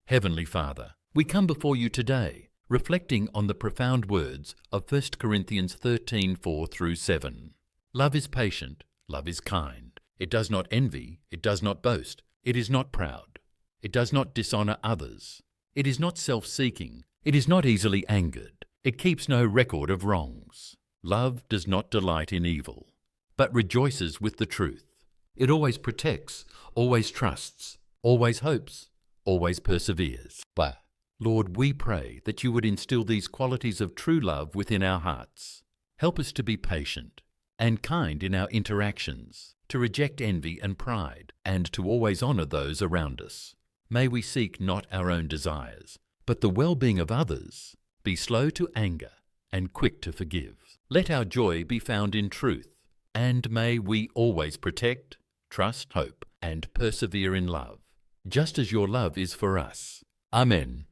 Heavenly Father, we come before you today, reflecting on the profound words of 1 Corinthians 13:4-7. Love is patient, love is kind. It does not envy, it does not boast, it is not proud. It does not dishonor others. It is not self-seeking, it is not easily angered. It keeps no record of wrongs. Love does not delight in evil, but rejoices with the truth. It always protects, always trusts, always hopes, always perseveres. But, Lord, we pray that you would instill these qualities of true love within our hearts. Help us to be patient and kind in our interactions, to reject envy and pride, and to always honor those around us. May we seek not our own desires, but the well-being of others, be slow to anger and quick to forgive. Let our joy be found in truth, and may we always protect, trust, hope, and persevere in love, just as your love is for us. Amen.